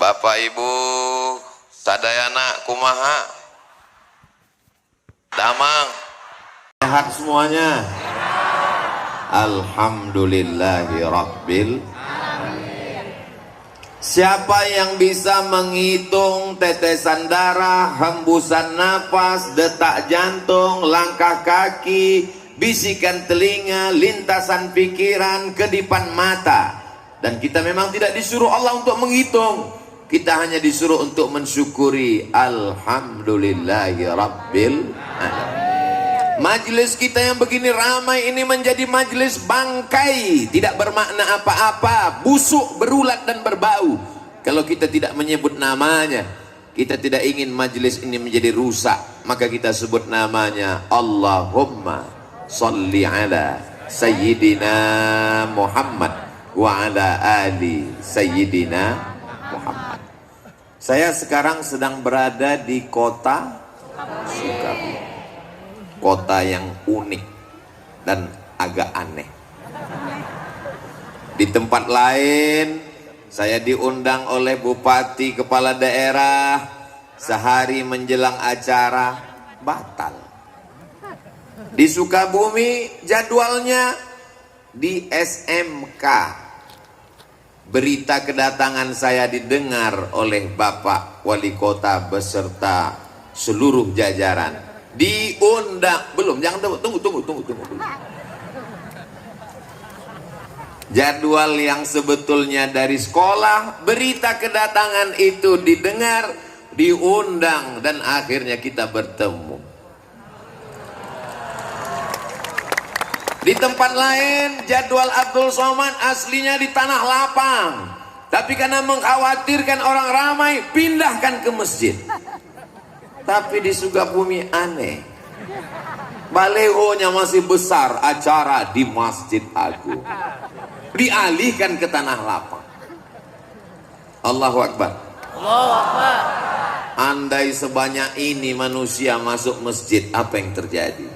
Bapak Ibu sadayana kumaha damang sehat semuanya. Alhamdulillahi Rabbil. Siapa yang bisa menghitung tetesan darah, hembusan napas, detak jantung, langkah kaki, bisikan telinga, lintasan pikiran, kedipan mata. Dan kita memang tidak disuruh Allah untuk menghitung, kita hanya disuruh untuk mensyukuri. Alhamdulillahi Rabbil alamin. Majelis kita yang begini ramai ini menjadi majelis bangkai, tidak bermakna apa-apa, busuk, berulat dan berbau. Kalau kita tidak menyebut namanya, kita tidak ingin majelis ini menjadi rusak, maka kita sebut namanya. Allahumma salli ala Sayyidina Muhammad wa ala ali Sayyidina Muhammad. Saya sekarang sedang berada di kota Sukabumi. Kota yang unik dan agak aneh. Di tempat lain saya diundang oleh bupati, kepala daerah, sehari menjelang acara batal. Di Sukabumi jadwalnya di SMK. Berita kedatangan saya didengar oleh Bapak Wali Kota beserta seluruh jajaran. Diundang belum, jangan tunggu. Jadwal yang sebetulnya dari sekolah, berita kedatangan itu didengar, diundang, dan akhirnya kita bertemu. Di tempat lain jadwal Abdul Somad aslinya di Tanah Lapang, tapi karena mengkhawatirkan orang ramai pindahkan ke masjid. Tapi di Sukabumi aneh, balehonya masih besar, acara di Masjid Agung, dialihkan ke Tanah Lapang. Allahu Akbar. Allahu Akbar. Andai sebanyak ini manusia masuk masjid, apa yang terjadi?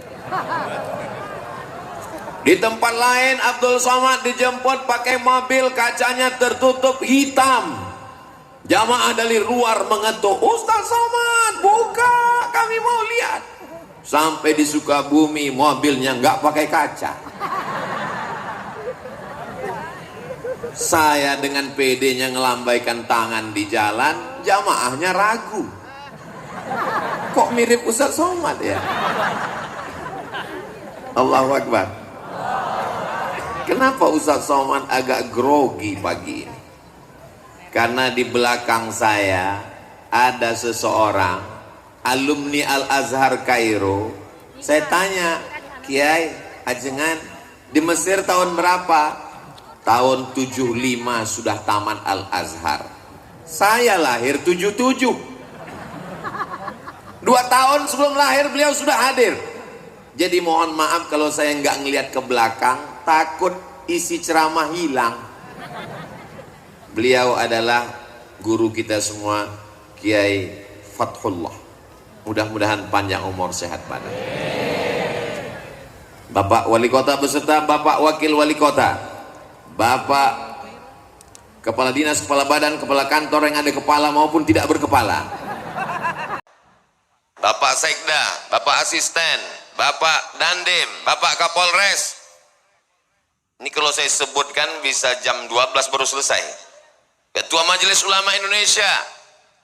Di tempat lain Abdul Somad dijemput pakai mobil, kacanya tertutup hitam. Jamaah dari luar mengetuk, Ustaz Somad buka, kami mau lihat. Sampai di Sukabumi mobilnya nggak pakai kaca. Saya dengan PD-nya ngelambaikan tangan di jalan, jamaahnya ragu. Kok mirip Ustaz Somad ya? Allahu Akbar. Kenapa Ustaz Somad agak grogi pagi ini? Karena di belakang saya ada seseorang alumni Al-Azhar Kairo. Saya tanya, Kiai Ajengan di Mesir tahun berapa? Tahun 75 sudah tamat Al-Azhar. Saya lahir 77. 2 tahun sebelum lahir beliau sudah hadir. Jadi mohon maaf kalau saya nggak ngelihat ke belakang, takut isi ceramah hilang. Beliau adalah guru kita semua, Kiai Fathullah. Mudah-mudahan panjang umur, sehat badan. Bapak Wali Kota beserta Bapak Wakil Wali Kota, Bapak Kepala Dinas, Kepala Badan, Kepala Kantor yang ada kepala maupun tidak berkepala, Bapak Sekda, Bapak Asisten, Bapak Dandim, Bapak Kapolres. Ini kalau saya sebutkan bisa jam 12 baru selesai. Ketua Majelis Ulama Indonesia,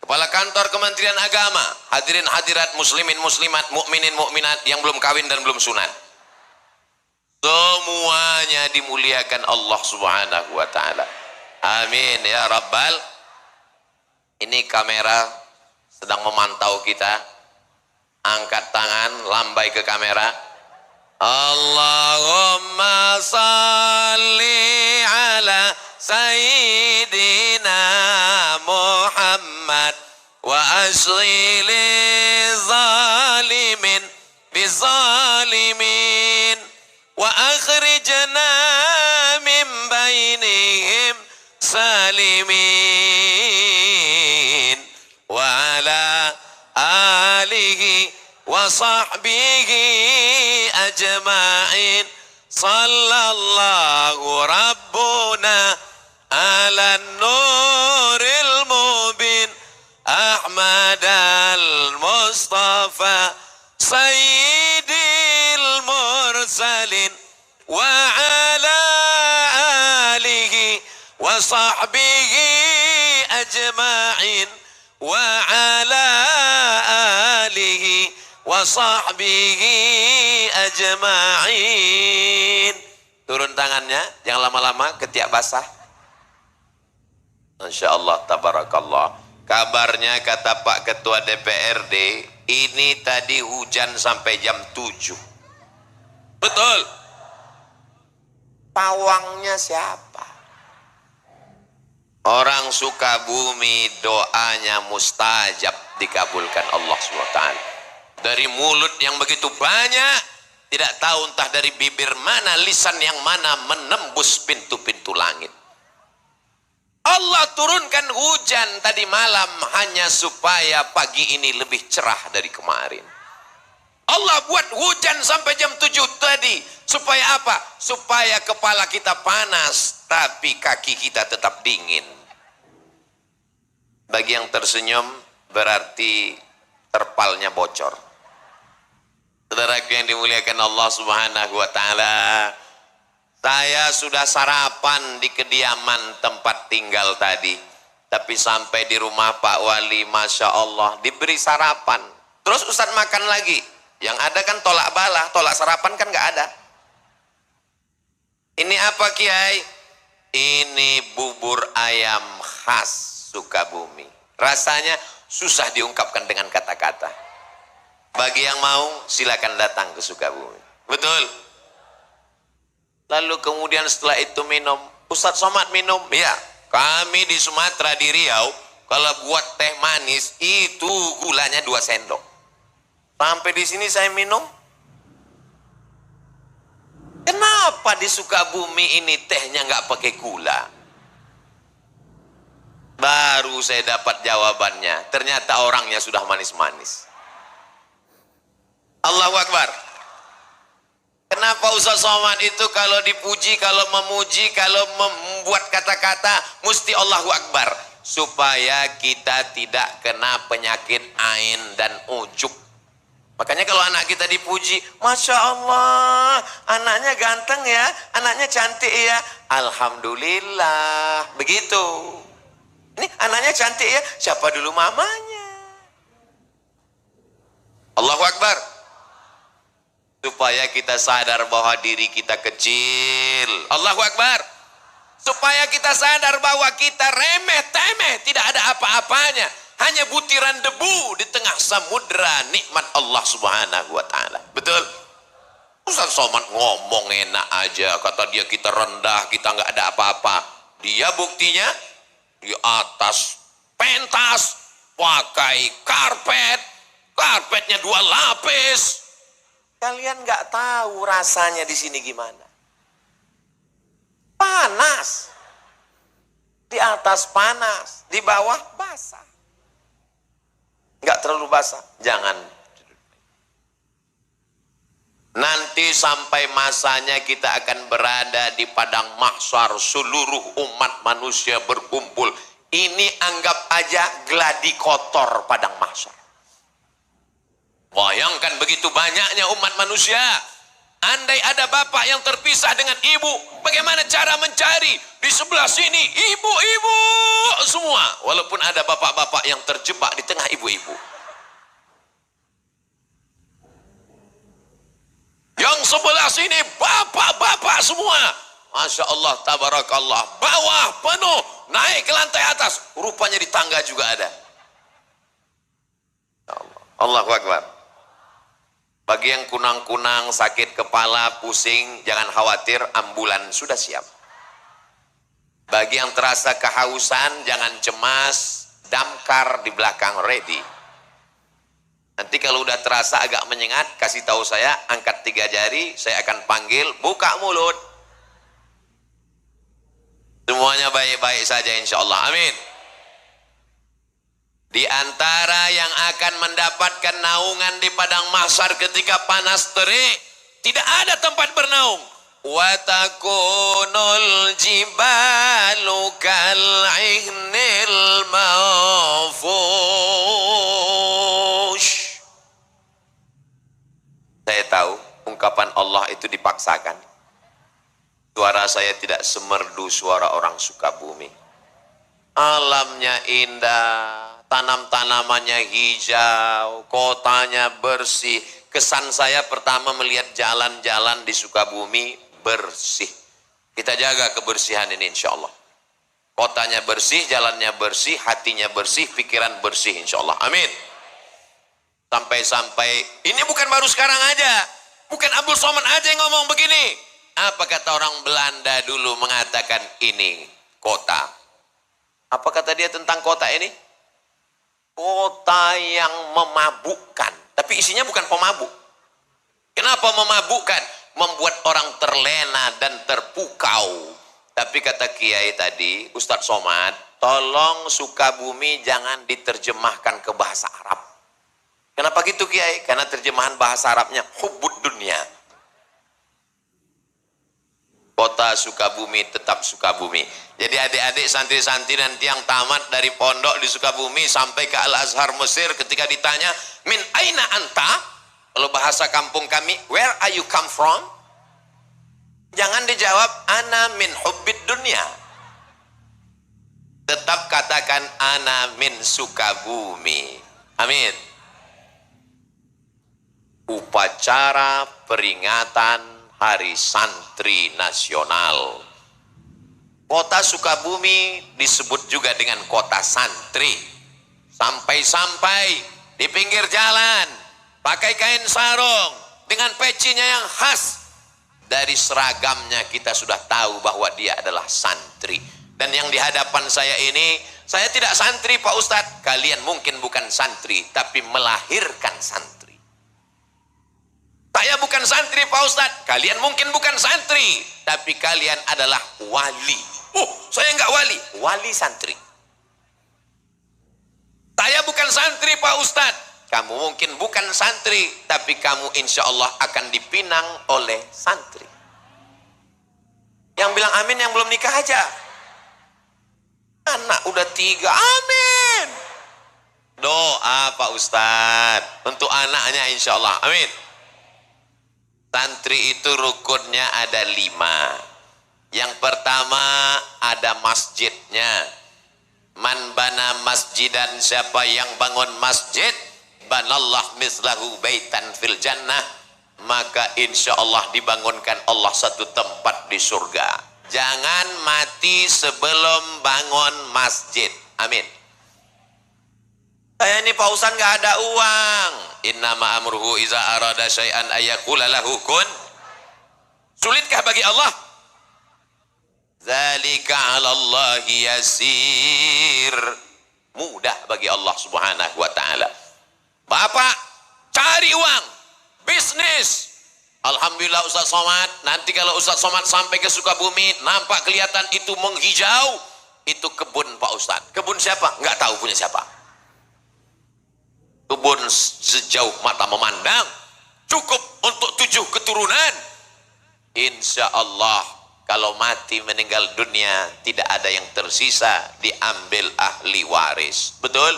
Kepala Kantor Kementerian Agama, hadirin hadirat, muslimin muslimat, mukminin mukminat yang belum kawin dan belum sunat, semuanya dimuliakan Allah Subhanahu wa taala. Amin ya rabbal. Ini kamera sedang memantau kita. Angkat tangan, lambai ke kamera. Allahumma salli ala Sayyidina Muhammad wa asghili zalimin bizalimin wa akhrijna min bainihim salimin wa ala alihi wa sahbihi ajma'in. Sallallahu rabbuna ala nuril mubin sayyidil mursalin wa ala alihi wa sahbihi ajma'in wa ala alihi wa sahbihi ajma'in. Turun tangannya, jangan lama-lama, ketiak basah. Masya Allah, tabarakallah. Kabarnya kata Pak Ketua DPRD, ini tadi hujan sampai jam 7. Betul. Pawangnya siapa? Orang Sukabumi doanya mustajab, dikabulkan Allah SWT. Dari mulut yang begitu banyak, tidak tahu entah dari bibir mana, lisan yang mana menembus pintu-pintu langit. Allah turunkan hujan tadi malam hanya supaya pagi ini lebih cerah dari kemarin. Allah buat hujan sampai jam 7 tadi supaya apa? Supaya kepala kita panas tapi kaki kita tetap dingin. Bagi yang tersenyum berarti terpalnya bocor. Saudaraku yang dimuliakan Allah Subhanahu wa taala, saya sudah sarapan di kediaman tempat tinggal tadi. Tapi sampai di rumah Pak Wali, Masya Allah, diberi sarapan. Terus Ustadz makan lagi. Yang ada kan tolak bala, tolak sarapan kan nggak ada. Ini apa Kiai? Ini bubur ayam khas Sukabumi. Rasanya susah diungkapkan dengan kata-kata. Bagi yang mau, silakan datang ke Sukabumi. Betul? Lalu kemudian setelah itu minum. Ustadz Somad minum. Ya, kami di Sumatera, di Riau, kalau buat teh manis, itu gulanya 2 sendok. Sampai di sini saya minum. Kenapa di Sukabumi ini tehnya nggak pakai gula? Baru saya dapat jawabannya. Ternyata orangnya sudah manis-manis. Allahu Akbar. Kenapa Ustaz Somad itu kalau dipuji, kalau memuji, kalau membuat kata-kata mesti Allahu Akbar, supaya kita tidak kena penyakit ain dan ujub. Makanya kalau anak kita dipuji, Masya Allah, anaknya ganteng ya, anaknya cantik ya, Alhamdulillah, begitu. Ini anaknya cantik ya, siapa dulu mamanya? Allahu Akbar. Supaya kita sadar bahwa diri kita kecil. Allahu Akbar. Supaya kita sadar bahwa kita remeh-temeh, tidak ada apa-apanya, hanya butiran debu di tengah samudra nikmat Allah Subhanahu wa taala. Betul? Ustaz Somad ngomong enak aja, kata dia kita rendah, kita nggak ada apa-apa. Dia buktinya di atas pentas pakai karpet, karpetnya 2 lapis. Kalian nggak tahu rasanya di sini gimana? Panas. Di atas panas, di bawah basah. Nggak terlalu basah, jangan. Nanti sampai masanya kita akan berada di padang mahsyar, seluruh umat manusia berkumpul. Ini anggap aja gladi kotor padang mahsyar. Bayangkan begitu banyaknya umat manusia. Andai ada bapak yang terpisah dengan ibu, bagaimana cara mencari? Di sebelah sini ibu-ibu semua, walaupun ada bapak-bapak yang terjebak di tengah ibu-ibu. Yang sebelah sini bapak-bapak semua, Masya Allah, tabarakallah, bawah penuh, naik ke lantai atas, rupanya di tangga juga ada. Allahu Akbar. Bagi yang kunang-kunang, sakit kepala, pusing, jangan khawatir, ambulan sudah siap. Bagi yang terasa kehausan, jangan cemas, damkar di belakang ready. Nanti kalau udah terasa agak menyengat, kasih tahu saya, angkat 3 jari, saya akan panggil, buka mulut. Semuanya baik-baik saja insya Allah, amin. Di antara yang akan mendapatkan naungan di padang mahsyar ketika panas terik, tidak ada tempat bernaung. Wa takunul jibalu kal'ihnil manfush. itu dipaksakan. Suara saya tidak semerdu suara orang Sukabumi. Alamnya indah, tanam-tanamannya hijau, kotanya bersih. Kesan saya pertama melihat jalan-jalan di Sukabumi bersih. Kita jaga kebersihan ini insya Allah. Kotanya bersih, jalannya bersih, hatinya bersih, pikiran bersih insya Allah. Amin. Sampai-sampai, ini bukan baru sekarang aja. Bukan Abdul Somad aja yang ngomong begini. Apa kata orang Belanda dulu mengatakan ini kota? Apa kata dia tentang kota ini? Kota yang memabukkan. Tapi isinya bukan pemabuk. Kenapa memabukkan? Membuat orang terlena dan terpukau. Tapi kata Kiai tadi, Ustadz Somad, tolong Sukabumi jangan diterjemahkan ke bahasa Arab. Kenapa gitu Kiai? Karena terjemahan bahasa Arabnya hubbud dunia. Kota Sukabumi tetap Sukabumi. Jadi adik-adik santri-santri nanti yang tamat dari pondok di Sukabumi sampai ke Al-Azhar Mesir, ketika ditanya min aina anta, kalau bahasa kampung kami, where are you come from? Jangan dijawab ana min hubbid dunia. Tetap katakan ana min Sukabumi. Amin. Upacara peringatan Hari Santri Nasional. Kota Sukabumi disebut juga dengan kota santri. Sampai-sampai di pinggir jalan pakai kain sarung dengan pecinya yang khas. Dari seragamnya kita sudah tahu bahwa dia adalah santri. Dan yang di hadapan saya ini, saya tidak santri Pak Ustadz. Kalian mungkin bukan santri, tapi melahirkan santri. Saya bukan santri Pak Ustadz, kalian mungkin bukan santri, tapi kalian adalah wali. Saya enggak wali, wali santri. Saya bukan santri Pak Ustadz, kamu mungkin bukan santri, tapi kamu insya Allah akan dipinang oleh santri. Yang bilang amin yang belum nikah aja. Anak udah 3, amin. Doa Pak Ustadz untuk anaknya insya Allah, amin. Santri itu rukunnya ada 5. Yang pertama ada masjidnya. Man bana masjidan, siapa yang bangun masjid, banallah mislahu baitan fil jannah, maka insya Allah dibangunkan Allah satu tempat di surga. Jangan mati sebelum bangun masjid. Amin. Saya ini Pak Ustadz nggak ada uang. Innama amruhu iza arada syai'an ayyakula lahu kun. Sulitkah bagi Allah? Zalika 'alallahi yasir. Mudah bagi Allah Subhanahu wa taala. Bapak cari uang, bisnis. Alhamdulillah Ustaz Somad, nanti kalau Ustaz Somad sampai ke Sukabumi, nampak kelihatan itu menghijau, itu kebun Pak Ustaz. Kebun siapa? Nggak tahu punya siapa. Kebun sejauh mata memandang, cukup untuk 7 keturunan. Insya Allah kalau mati meninggal dunia tidak ada yang tersisa, diambil ahli waris. Betul?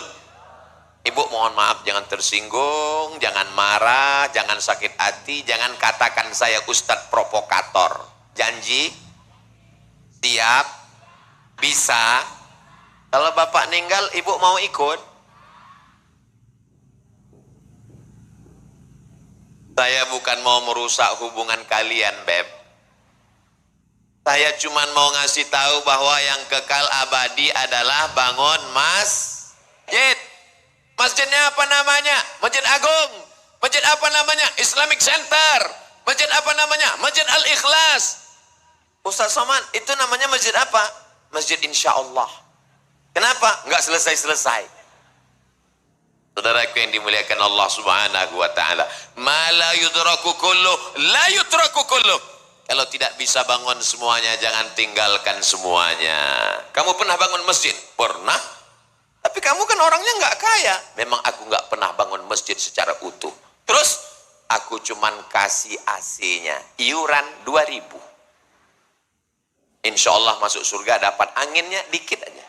Ibu mohon maaf, jangan tersinggung, jangan marah, jangan sakit hati, jangan katakan saya Ustadz provokator. Janji? Siap? Bisa? Kalau bapak meninggal, ibu mau ikut? Saya bukan mau merusak hubungan kalian, Beb. Saya cuma mau ngasih tahu bahwa yang kekal abadi adalah bangun masjid. Masjidnya apa namanya? Masjid Agung. Masjid apa namanya? Islamic Center. Masjid apa namanya? Masjid Al-Ikhlas. Ustaz Somad, itu namanya masjid apa? Masjid Insya Allah. Kenapa? Enggak selesai-selesai. Saudaraku yang dimuliakan Allah Subhanahu wa taala, ma la yudraku kullu la yutraku kullu. Kalau tidak bisa bangun semuanya, jangan tinggalkan semuanya. Kamu pernah bangun masjid? Pernah. Tapi kamu kan orangnya nggak kaya. Memang aku nggak pernah bangun masjid secara utuh. Terus aku cuman kasih AC-nya, iuran 2.000. Insya Allah masuk surga dapat anginnya dikit aja.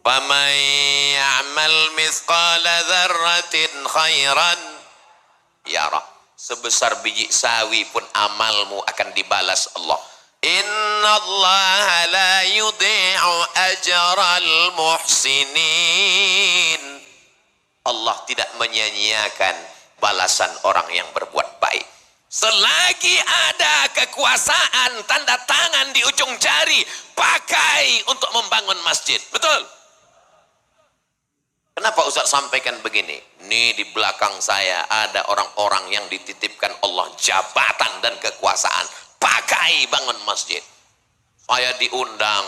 وَمَنْ يَعْمَلْ مِثْقَالَ ذَرَّةٍ خَيْرًا yarah. Sebesar biji sawi pun amalmu akan dibalas Allah. Innallaha la yudhi'u ajral muhsinin. Allah tidak menyia-nyiakan balasan orang yang berbuat baik. Selagi ada kekuasaan, tanda tangan di ujung jari, pakai untuk membangun masjid. Betul? Kenapa Ustaz sampaikan begini? Ini di belakang saya ada orang-orang yang dititipkan Allah jabatan dan kekuasaan. Pakai bangun masjid. Saya diundang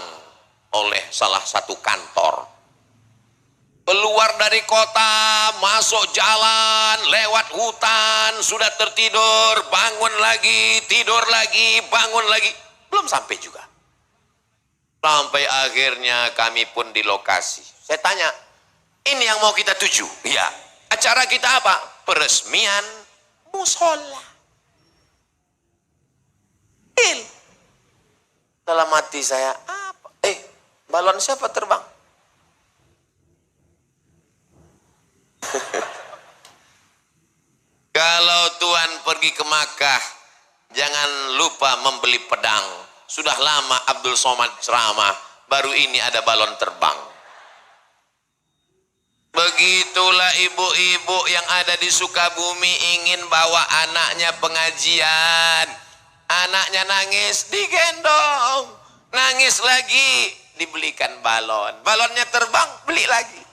oleh salah satu kantor. Keluar dari kota, masuk jalan, lewat hutan, sudah tertidur, bangun lagi, tidur lagi, bangun lagi. Belum sampai juga. Sampai akhirnya kami pun di lokasi. Saya tanya, ini yang mau kita tuju? Iya. Acara kita apa? Peresmian musola. Dalam hati saya, apa? Balon siapa terbang? Kalau Tuhan pergi ke Makkah, jangan lupa membeli pedang. Sudah lama Abdul Somad ceramah, baru ini ada balon terbang. Begitulah ibu-ibu yang ada di Sukabumi ingin bawa anaknya pengajian. Anaknya nangis, digendong. Nangis lagi, dibelikan balon. Balonnya terbang, beli lagi.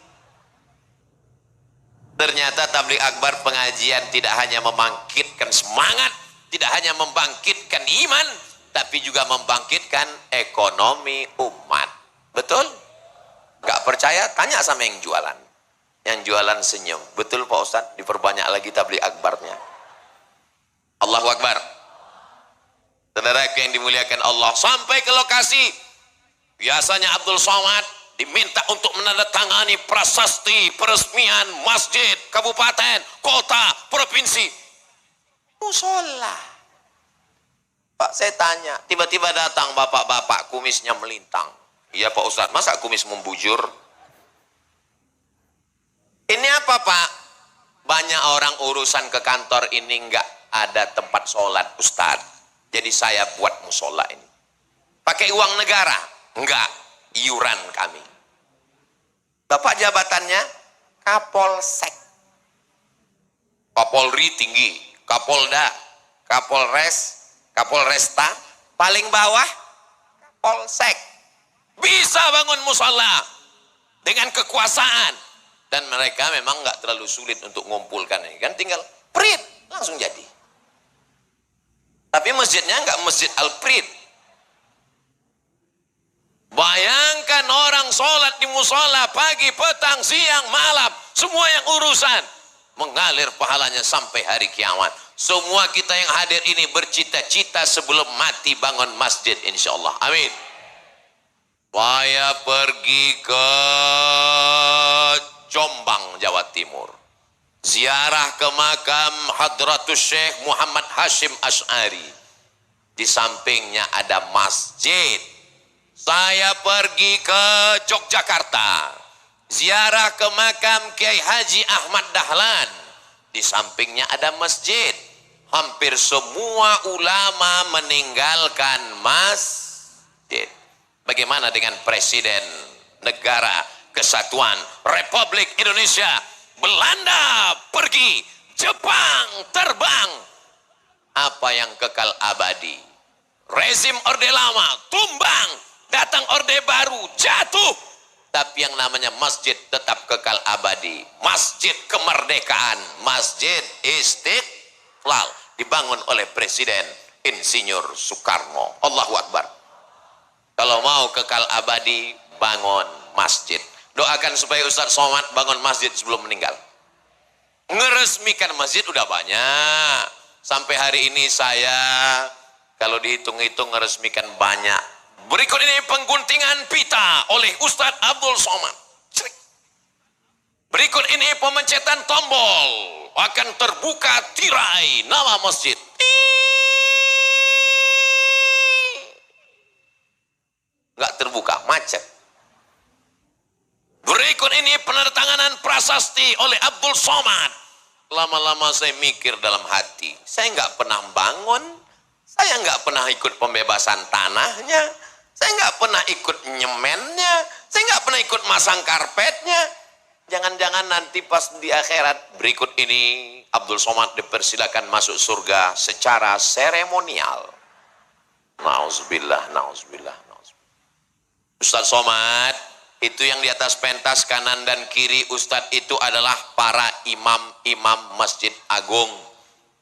Ternyata tabligh akbar pengajian tidak hanya membangkitkan semangat, tidak hanya membangkitkan iman, tapi juga membangkitkan ekonomi umat. Betul? Gak percaya? Tanya sama yang jualan. Yang jualan senyum. Betul Pak Ustadz? Diperbanyak lagi tabligh akbarnya. Allahu Akbar. Saudara yang dimuliakan Allah. Sampai ke lokasi. Biasanya Abdul Somad diminta untuk menandatangani prasasti peresmian masjid, kabupaten, kota, provinsi. Musola. Pak, saya tanya, tiba-tiba datang bapak-bapak kumisnya melintang. Iya Pak Ustadz, masa kumis membujur? Ini apa Pak? Banyak orang urusan ke kantor ini nggak ada tempat sholat Ustadz. Jadi saya buat musola ini. Pakai uang negara? Enggak, iuran kami. Bapak jabatannya Kapolsek. Kapolri tinggi, Kapolda, Kapolres, Kapolresta, paling bawah Kapolsek. Bisa bangun musola dengan kekuasaan. Dan mereka memang nggak terlalu sulit untuk mengumpulkan ini. Kan tinggal prit, langsung jadi. Tapi masjidnya nggak masjid Al-Prit. Bayangkan orang sholat di musola pagi, petang, siang, malam. Semua yang urusan. Mengalir pahalanya sampai hari kiamat. Semua kita yang hadir ini bercita-cita sebelum mati bangun masjid insya Allah. Amin. Saya pergi ke Jombang, Jawa Timur. Ziarah ke makam Hadratus Syekh Muhammad Hashim Asy'ari. Di sampingnya ada masjid. Saya pergi ke Yogyakarta. Ziarah ke makam Kiai Haji Ahmad Dahlan. Di sampingnya ada masjid. Hampir semua ulama meninggalkan masjid. Bagaimana dengan Presiden Negara Kesatuan Republik Indonesia? Belanda pergi, Jepang terbang. Apa yang kekal abadi? Rezim Orde Lama tumbang, datang Orde Baru jatuh. Tapi yang namanya masjid tetap kekal abadi. Masjid Kemerdekaan, Masjid Istiqlal, dibangun oleh Presiden Insinyur Soekarno. Allahu Akbar. Kalau mau kekal abadi, bangun masjid. Doakan supaya Ustadz Somad bangun masjid sebelum meninggal. Ngeresmikan masjid udah banyak. Sampai hari ini saya, kalau dihitung-hitung ngeresmikan banyak. Berikut ini pengguntingan pita oleh Ustadz Abdul Somad. Berikut ini pemencetan tombol. Akan terbuka tirai nama masjid. Nggak terbuka, macet. Berikut ini penandatanganan prasasti oleh Abdul Somad. Lama-lama saya mikir dalam hati, saya nggak pernah bangun, saya nggak pernah ikut pembebasan tanahnya, saya nggak pernah ikut nyemennya, saya nggak pernah ikut masang karpetnya. Jangan-jangan nanti pas di akhirat berikut ini Abdul Somad dipersilakan masuk surga secara seremonial. Nauzubillah, nauzubillah, nauzubillah. Ustaz Somad, itu yang di atas pentas kanan dan kiri Ustadz itu adalah para imam-imam Masjid Agung.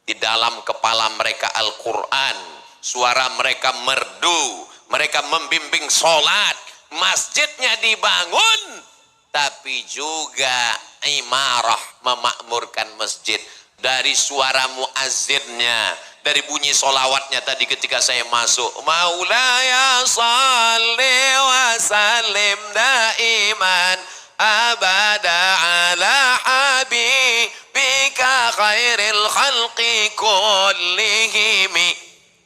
Di dalam kepala mereka Al-Quran, suara mereka merdu, mereka membimbing sholat, masjidnya dibangun, tapi juga imarah memakmurkan masjid. Dari suara muazzinnya, dari bunyi solawatnya tadi ketika saya masuk, Maulaya salli wa sallim daiman abada ala habibika khairil khalqi kullihimi.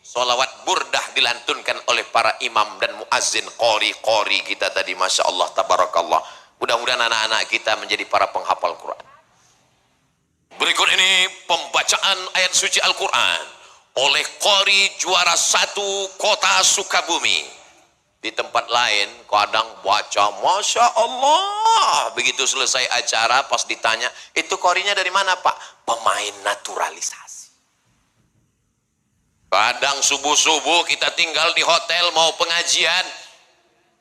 Solawat burdah dilantunkan oleh para imam dan muazzin, qori kita tadi, Masya Allah, tabarakallah. Mudah-mudahan anak-anak kita menjadi para penghafal Quran. Berikut ini pembacaan ayat suci Al-Quran oleh qori juara 1 kota Sukabumi. Di tempat lain kadang baca Masya Allah, begitu selesai acara pas ditanya, itu qorinya dari mana Pak? Pemain naturalisasi. Kadang subuh-subuh kita tinggal di hotel mau pengajian,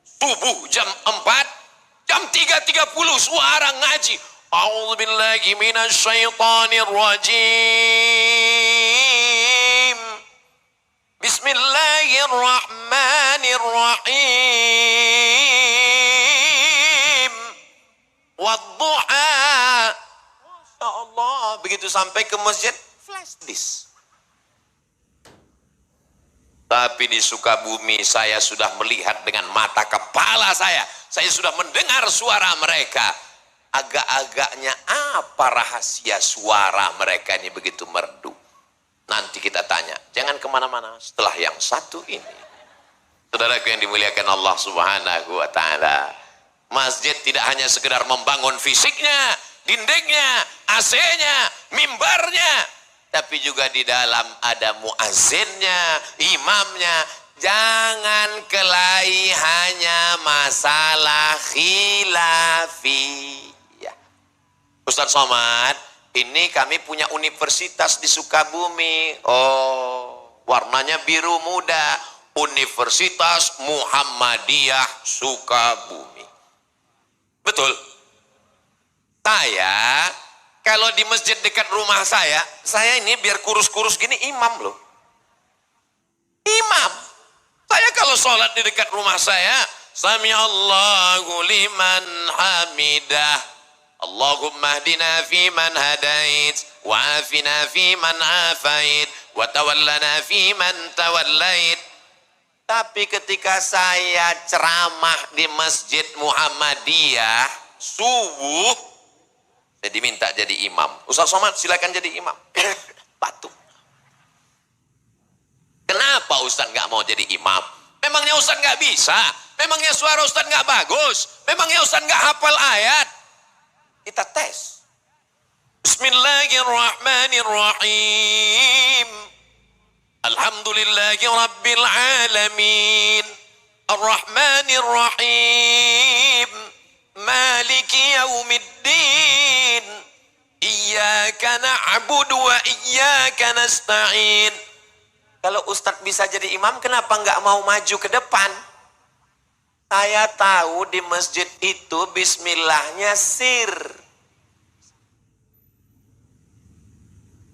subuh jam 4, jam 3.30 suara ngaji. A'udzu billahi minasyaitonir rajim. Bismillahirrahmanirrahim. Wadduha. Masya Allah, begitu sampai ke masjid flash disk. Tapi di Sukabumi saya sudah melihat dengan mata kepala saya sudah mendengar suara mereka. Agak-agaknya apa rahasia suara mereka ini begitu merdu? Nanti kita tanya, jangan kemana-mana setelah yang satu ini. Saudaraku yang dimuliakan Allah Subhanahu wa Ta'ala, masjid tidak hanya sekedar membangun fisiknya, dindingnya, AC-nya, mimbarnya, tapi juga di dalam ada muazzinnya, imamnya. Jangan kelahi hanya masalah khilafiyah. Ustaz Somad, ini kami punya universitas di Sukabumi. Oh, warnanya biru muda. Universitas Muhammadiyah Sukabumi. Betul. Saya, kalau di masjid dekat rumah saya ini biar kurus-kurus gini imam loh. Imam. Saya kalau sholat di dekat rumah saya, Sami Allahu liman hamidah. Allahumma hdina fi man hadait, wa afina fi man afait, wa tawallana fi man tawallait. Tapi ketika saya ceramah di Masjid Muhammadiyah subuh, saya diminta jadi imam. Ustaz Somad silakan jadi imam. Batuk. Kenapa Ustaz nggak mau jadi imam? Memangnya Ustaz nggak bisa? Memangnya suara Ustaz nggak bagus? Memangnya Ustaz nggak hafal ayat? Kita tes. Bismillahirrahmanirrahim. Alhamdulillahi rabbil alamin. Ar-Rahmanirrahim. Maliki yaumiddin. Iyyaka na'budu wa iyyaka nasta'in. Kalau Ustadz bisa jadi imam, kenapa nggak mau maju ke depan? Saya tahu di masjid itu bismillahnya sir.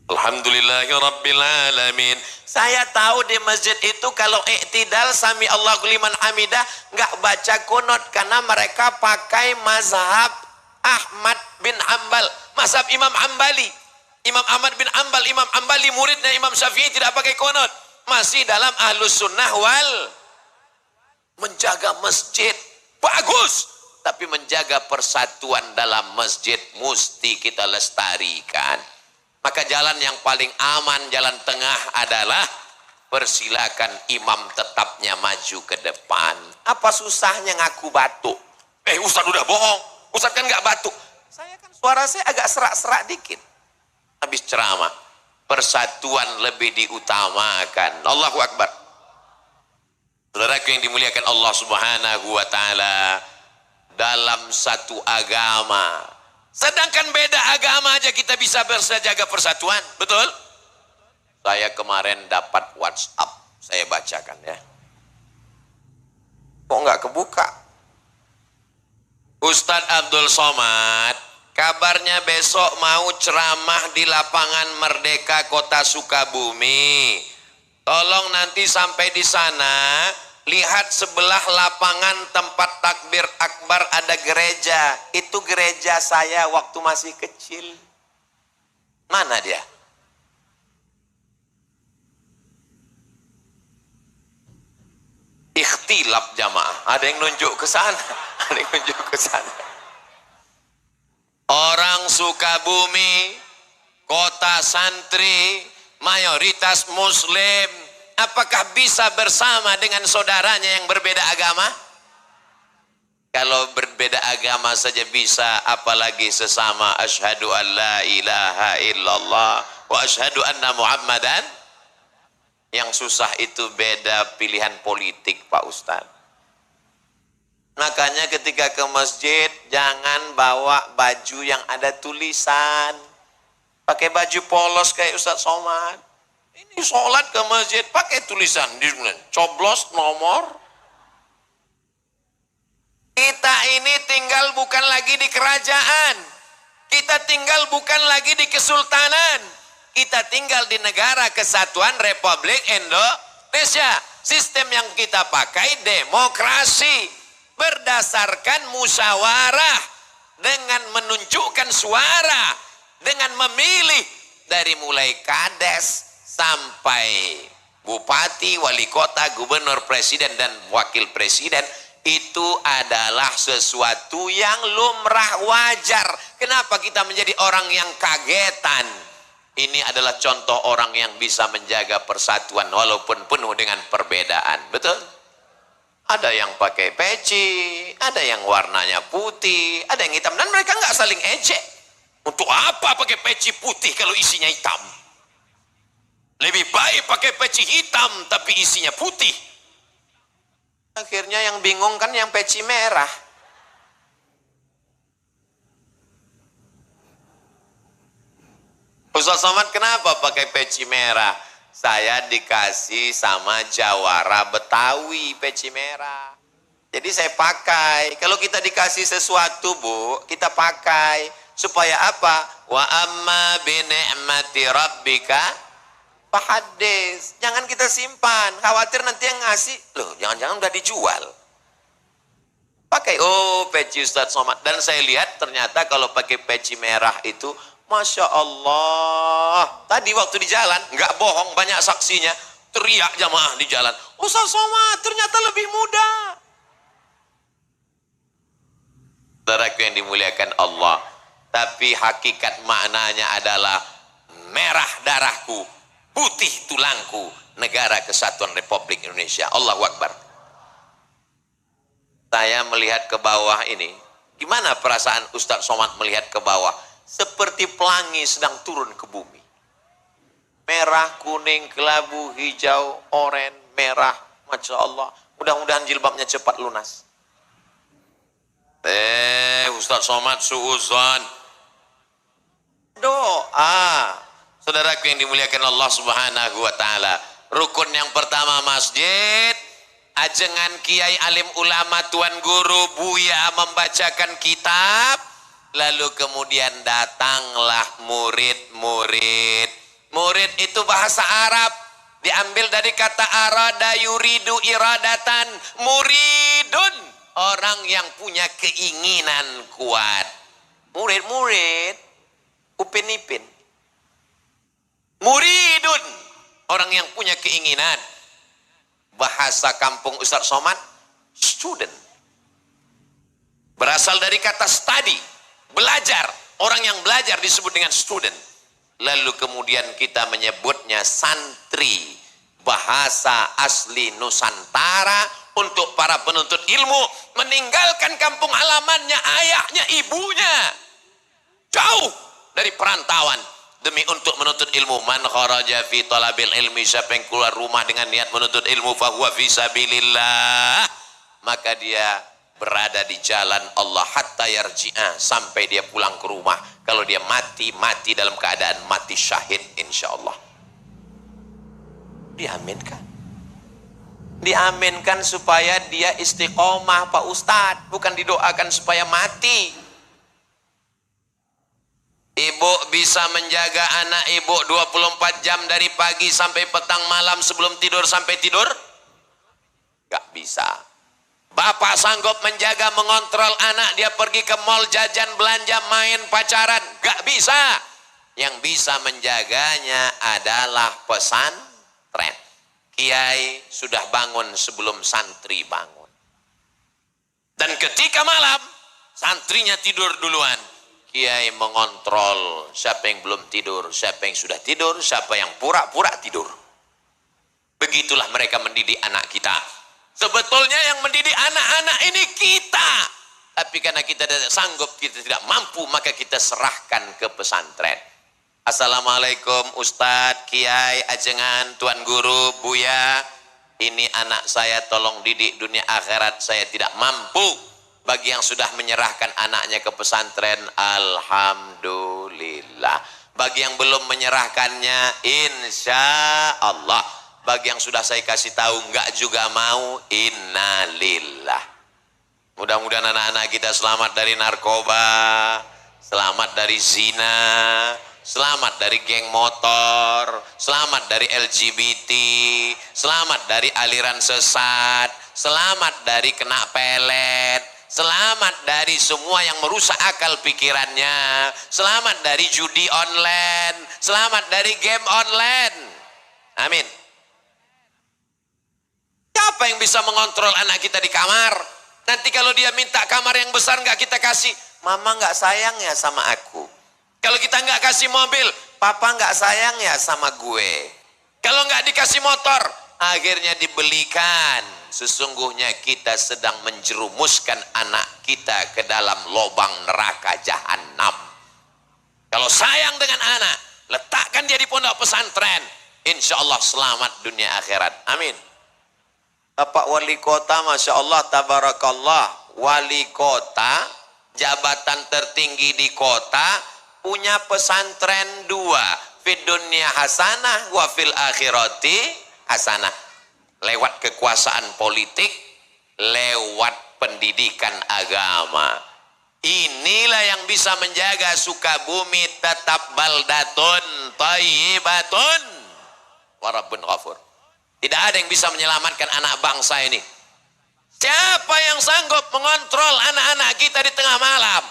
Alhamdulillahirabbil alamin. Saya tahu di masjid itu kalau iktidal sami Allahu liman hamidah nggak baca kunut karena mereka pakai mazhab Ahmad bin Hanbal, mazhab Imam Hambali. Imam Ahmad bin Hanbal, Imam Hambali muridnya Imam Syafi'i tidak pakai kunut. Masih dalam ahlus sunnah wal menjaga masjid bagus, tapi menjaga persatuan dalam masjid mesti kita lestarikan. Maka jalan yang paling aman, jalan tengah adalah persilakan imam tetapnya maju ke depan. Apa susahnya ngaku batuk? Ustaz udah bohong, Ustaz kan nggak batuk. Saya kan suara saya agak serak-serak dikit. habis ceramah. Persatuan lebih diutamakan. Allahu Akbar. Saudaraku yang dimuliakan Allah Subhanahu wa taala, dalam satu agama, sedangkan beda agama aja kita bisa bersejaga persatuan, betul? Saya kemarin dapat WhatsApp, saya bacakan ya. Kok nggak kebuka? Ustadz Abdul Somad, kabarnya besok mau ceramah di lapangan Merdeka Kota Sukabumi. Tolong nanti sampai di sana, lihat sebelah lapangan tempat takbir akbar ada gereja. Itu gereja saya waktu masih kecil. Mana dia? Ikhtilaf jamaah. Ada yang nunjuk ke sana. Ada yang nunjuk ke sana. Orang Sukabumi, kota santri, mayoritas muslim, apakah bisa bersama dengan saudaranya yang berbeda agama? Kalau berbeda agama saja bisa, apalagi sesama asyhadu an la ilaha illallah wa asyhadu anna muhammadan. Yang susah itu beda pilihan politik, Pak Ustadz. Makanya ketika ke masjid jangan bawa baju yang ada tulisan. Pakai baju polos kayak Ustadz Somad. Ini sholat ke masjid pakai tulisan di coblos nomor. Kita ini tinggal bukan lagi di kerajaan. Kita tinggal bukan lagi di kesultanan. Kita tinggal di negara kesatuan Republik Indonesia. Sistem yang kita pakai demokrasi. Berdasarkan musyawarah. Dengan menunjukkan suara. Dengan memilih. Dari mulai kades sampai bupati, wali kota, gubernur, presiden, dan wakil presiden. Itu adalah sesuatu yang lumrah wajar. Kenapa kita menjadi orang yang kagetan? Ini adalah contoh orang yang bisa menjaga persatuan walaupun penuh dengan perbedaan. Betul? Ada yang pakai peci, ada yang warnanya putih, ada yang hitam. Dan mereka nggak saling ejek. Untuk apa pakai peci putih kalau isinya hitam? Lebih baik pakai peci hitam tapi isinya putih. Akhirnya yang bingung kan yang peci merah. Ustaz Somad kenapa pakai peci merah? Saya dikasih sama jawara Betawi peci merah. Jadi saya pakai. Kalau kita dikasih sesuatu, Bu, kita pakai. Supaya apa? Wa amma bi ni'mati rabbika fahaddits. Jangan kita simpan. Khawatir nanti yang ngasih, loh jangan-jangan udah dijual. Pakai, oh peci Ustaz Somad. Dan saya lihat ternyata kalau pakai peci merah itu, Masya Allah. Tadi waktu di jalan, nggak bohong, banyak saksinya. Teriak jamaah di jalan. Ustaz Somad ternyata lebih muda. Saudaraku yang dimuliakan Allah. Tapi hakikat maknanya adalah merah darahku, putih tulangku, negara kesatuan Republik Indonesia. Allahu Akbar. Saya melihat ke bawah ini. Gimana perasaan Ustaz Somad melihat ke bawah? Seperti pelangi sedang turun ke bumi. Merah, kuning, kelabu, hijau, oranye, merah. Masya Allah. Mudah-mudahan jilbabnya cepat lunas. Ustaz Somad suuzon. Doa. Saudaraku yang dimuliakan Allah Subhanahu wa taala. Rukun yang pertama masjid. Ajengan kiai alim ulama tuan guru buya membacakan kitab. Lalu kemudian datanglah murid-murid. Murid itu bahasa Arab. Diambil dari kata arada yuridu iradatan. Muridun. Orang yang punya keinginan kuat. Murid-murid. Upin-ipin. Muridun. Orang yang punya keinginan. Bahasa kampung Ustaz Somad. Student. Berasal dari kata study. Belajar. Orang yang belajar disebut dengan student. Lalu kemudian kita menyebutnya santri. Bahasa asli Nusantara. Untuk para penuntut ilmu. Meninggalkan kampung halamannya, ayahnya, ibunya. Jauh dari perantauan. demi untuk menuntut ilmu. Man kharaja fi talabil ilmi, siapa yang keluar rumah dengan niat menuntut ilmu, fahuwa fi sabilillah, maka dia berada di jalan Allah hatta yarji'a, sampai dia pulang ke rumah. Kalau dia mati, mati dalam keadaan mati syahid insyaallah. Diaminkan. Diaminkan supaya dia istiqomah Pak Ustadz, bukan didoakan supaya mati. Ibu bisa menjaga anak ibu 24 jam dari pagi sampai petang malam sebelum tidur sampai tidur? Gak bisa. Bapak sanggup menjaga, mengontrol anak dia pergi ke mall, jajan, belanja, main, pacaran? Gak bisa. Yang bisa menjaganya adalah pesantren. Kiai sudah bangun sebelum santri bangun. Dan ketika malam, santrinya tidur duluan. Kiai mengontrol siapa yang belum tidur, siapa yang sudah tidur, siapa yang pura-pura tidur. Begitulah mereka mendidik anak kita. Sebetulnya yang mendidik anak-anak ini kita. Tapi karena kita tidak sanggup, kita tidak mampu, maka kita serahkan ke pesantren. Assalamualaikum Ustadz, Kiai, Ajengan, Tuan Guru, Buya. Ini anak saya, tolong didik dunia akhirat, saya tidak mampu. Bagi yang sudah menyerahkan anaknya ke pesantren, alhamdulillah. Bagi yang belum menyerahkannya, insya Allah. Bagi yang sudah saya kasih tahu enggak juga mau, innalillah. Mudah-mudahan anak-anak kita selamat dari narkoba, selamat dari zina, selamat dari geng motor, selamat dari LGBT, selamat dari aliran sesat, selamat dari kena pelet, selamat dari semua yang merusak akal pikirannya, selamat dari judi online, selamat dari game online. Amin. Siapa yang bisa mengontrol anak kita di kamar? Nanti kalau dia minta kamar yang besar nggak kita kasih, mama nggak sayang ya sama aku. Kalau kita nggak kasih mobil, papa nggak sayang ya sama gue. Kalau nggak dikasih motor, akhirnya dibelikan. Sesungguhnya kita sedang menjerumuskan anak kita ke dalam lubang neraka jahanam. Kalau sayang dengan anak, letakkan dia di pondok pesantren. Insya Allah selamat dunia akhirat. Amin. Bapak wali kota, Masya Allah, tabarakallah. Wali kota, jabatan tertinggi di kota, punya pesantren 2. Fid dunya hasanah, wa fil akhirati hasanah. Lewat kekuasaan politik, lewat pendidikan agama. Inilah yang bisa menjaga Sukabumi tetap baldatun thayyibatun wa rabbun ghafur. Tidak ada yang bisa menyelamatkan anak bangsa ini. Siapa yang sanggup mengontrol anak-anak kita di tengah malam?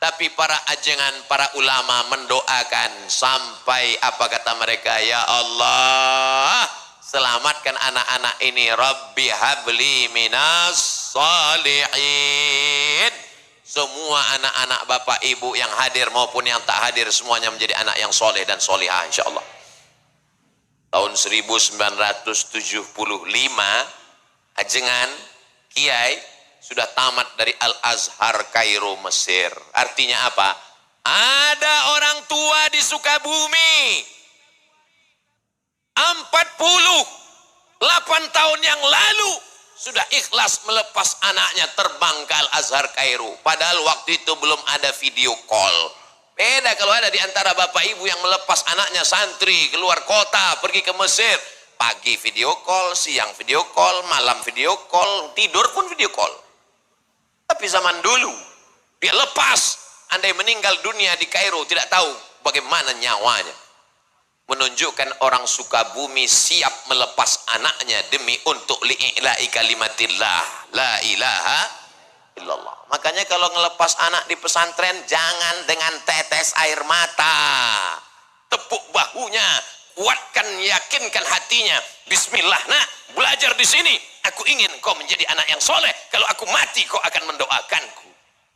Tapi para ajengan, para ulama mendoakan sampai apa kata mereka, ya Allah, selamatkan anak-anak ini. Rabbi habli minas salihin. Semua anak-anak bapak ibu yang hadir maupun yang tak hadir, semuanya menjadi anak yang soleh dan solihah insya Allah. Tahun 1975, ajengan, kiai, sudah tamat dari Al-Azhar Kairo, Mesir. Artinya apa? Ada orang tua di Sukabumi 48 tahun yang lalu sudah ikhlas melepas anaknya terbang ke Al-Azhar Kairo. Padahal waktu itu belum ada video call. Beda kalau ada di antara bapak ibu yang melepas anaknya santri keluar kota pergi ke Mesir. Pagi video call, siang video call, malam video call, tidur pun video call. Tapi zaman dulu dia lepas, andai meninggal dunia di Kairo tidak tahu bagaimana nyawanya. Menunjukkan orang Sukabumi siap melepas anaknya demi untuk li'ila'i kalimatillah la ilaha illallah. Makanya kalau ngelepas anak di pesantren jangan dengan tetes air mata. Tepuk bahunya, kuatkan, yakinkan hatinya. Bismillah, nak, belajar di sini. Aku ingin kau menjadi anak yang soleh. Kalau aku mati, kau akan mendoakanku.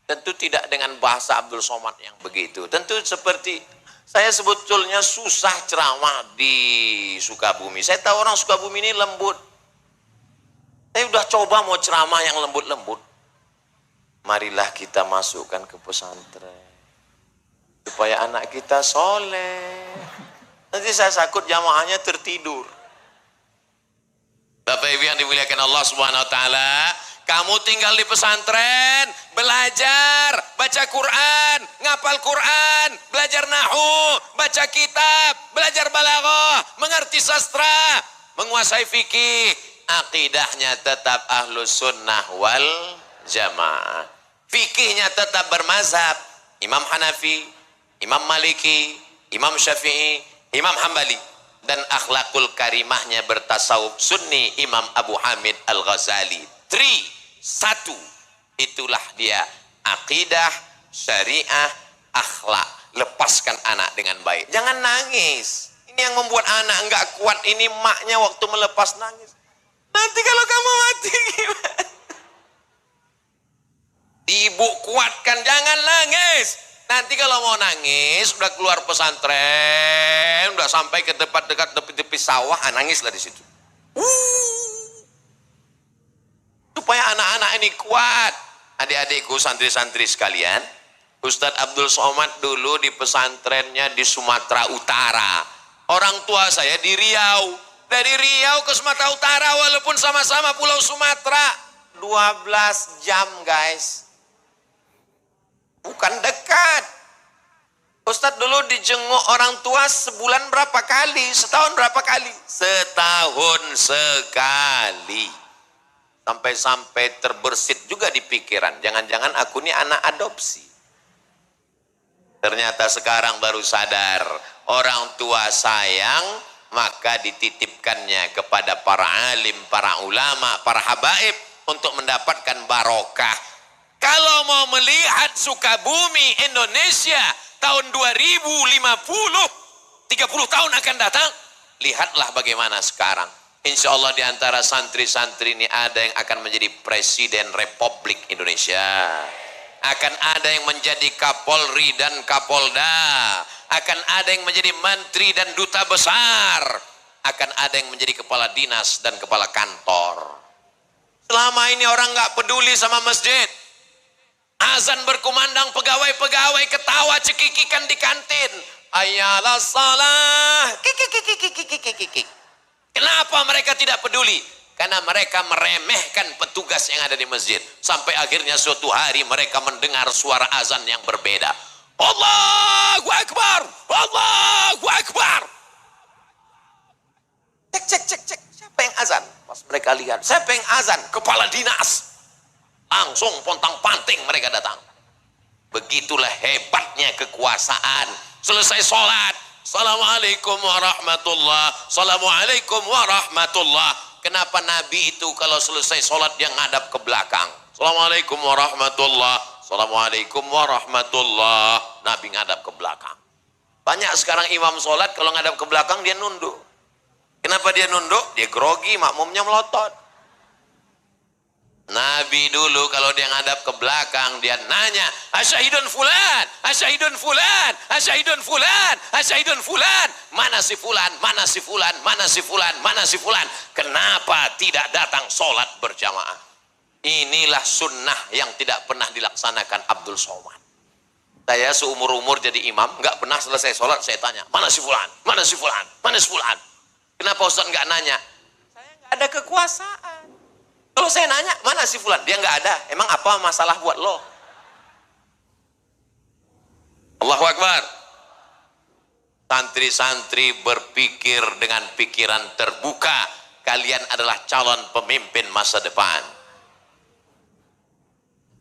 Tentu tidak dengan bahasa Abdul Somad yang begitu. Tentu seperti saya sebetulnya susah ceramah di Sukabumi. Saya tahu orang Sukabumi ini lembut. Saya udah coba mau ceramah yang lembut-lembut. Marilah kita masukkan ke pesantren supaya anak kita soleh. Nanti saya takut jamaahnya tertidur. Bapak Ibu yang dimuliakan Allah Subhanahu wa taala, kamu tinggal di pesantren, belajar, baca Quran, ngapal Quran, belajar nahwu, baca kitab, belajar balaghah, mengerti sastra, menguasai fikih, akidahnya tetap ahlus sunnah wal jamaah. Fikihnya tetap bermazhab, Imam Hanafi, Imam Maliki, Imam Syafi'i, Imam Hambali, dan akhlakul karimahnya bertasawuf sunni Imam Abu Hamid Al-Ghazali. 1. Itulah dia akidah, syariah, akhlak. Lepaskan anak dengan baik. Jangan nangis. Ini yang membuat anak enggak kuat. Ini maknya waktu melepas nangis. Nanti kalau kamu mati gimana? Ibu kuatkan, jangan nangis. Nanti kalau mau nangis, udah keluar pesantren, udah sampai ke dekat tepi sawah, nangislah di situ. Supaya anak-anak ini kuat. Adik-adikku, santri-santri sekalian, Ustadz Abdul Somad dulu di pesantrennya di Sumatera Utara. Orang tua saya di Riau. Dari Riau ke Sumatera Utara, walaupun sama-sama pulau Sumatera, 12 jam guys. Bukan dekat. Ustadz dulu dijenguk orang tua sebulan berapa kali? Setahun berapa kali? Setahun sekali. Sampai-sampai terbersit juga di pikiran. Jangan-jangan aku ini anak adopsi. Ternyata sekarang baru sadar. Orang tua sayang, maka dititipkannya kepada para alim, para ulama, para habaib untuk mendapatkan barokah. Kalau mau melihat Sukabumi Indonesia tahun 2050, 30 tahun akan datang, lihatlah bagaimana sekarang. Insya Allah di antara santri-santri ini ada yang akan menjadi Presiden Republik Indonesia. Akan ada yang menjadi Kapolri dan Kapolda. Akan ada yang menjadi Menteri dan Duta Besar. Akan ada yang menjadi Kepala Dinas dan Kepala Kantor. Selama ini orang nggak peduli sama masjid. Azan berkumandang, pegawai-pegawai ketawa cekikikan di kantin. Ayalah salah. Kenapa mereka tidak peduli? Karena mereka meremehkan petugas yang ada di masjid. Sampai akhirnya suatu hari mereka mendengar suara azan yang berbeda. Allahu Akbar, Allahu Akbar. Cek. Siapa yang azan? Pas mereka lihat, siapa yang azan? Kepala dinas. Langsung pontang-panting mereka datang. Begitulah hebatnya kekuasaan. Selesai sholat, Assalamualaikum warahmatullah, Assalamualaikum warahmatullah. Kenapa Nabi itu kalau selesai sholat dia ngadap ke belakang? Assalamualaikum warahmatullah, Assalamualaikum warahmatullah. Nabi ngadap ke belakang. Banyak sekarang imam sholat kalau ngadap ke belakang dia nunduk. Kenapa dia nunduk? Dia grogi, makmumnya melotot. Nabi dulu kalau dia ngadap ke belakang dia nanya, asyahidun fulan, asyahidun fulan, asyahidun fulan, asyahidun fulan. Mana si fulan, mana si fulan, mana si fulan, mana si fulan. Kenapa tidak datang sholat berjamaah? Inilah sunnah yang tidak pernah dilaksanakan Abdul Somad. Saya seumur-umur jadi imam, nggak pernah selesai sholat saya tanya, mana si fulan, mana si fulan, mana si fulan. Kenapa Ustaz nggak nanya? Saya nggak ada kekuasaan. Kalau saya nanya, mana si fulan? Dia nggak ada. Emang apa masalah buat lo? Allahu Akbar. Santri-santri berpikir dengan pikiran terbuka. Kalian adalah calon pemimpin masa depan.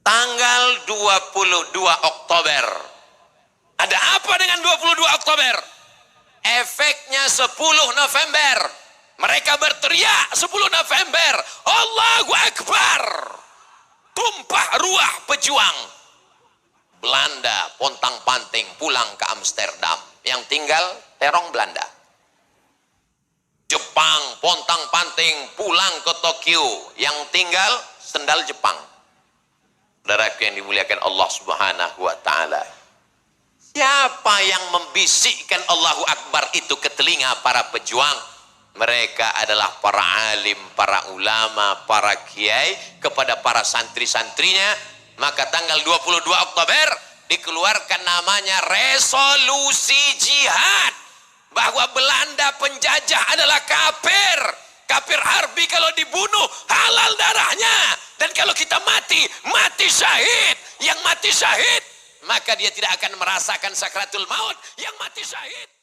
Tanggal 22 Oktober. Ada apa dengan 22 Oktober? Efeknya 10 November. Mereka berteriak 10 November, Allahu Akbar. Tumpah ruah pejuang. Belanda pontang-panting pulang ke Amsterdam. Yang tinggal terong Belanda. Jepang pontang-panting pulang ke Tokyo. Yang tinggal sendal Jepang. Saudaraku yang dimuliakan Allah Subhanahu wa taala. Siapa yang membisikkan Allahu Akbar itu ke telinga para pejuang? Mereka adalah para alim, para ulama, para kiai kepada para santri-santrinya. Maka tanggal 22 Oktober dikeluarkan namanya resolusi jihad. penjajah adalah kafir. Kafir harbi kalau dibunuh halal darahnya. Dan kalau kita mati, mati syahid. Yang mati syahid, maka dia tidak akan merasakan sakratul maut. Yang mati syahid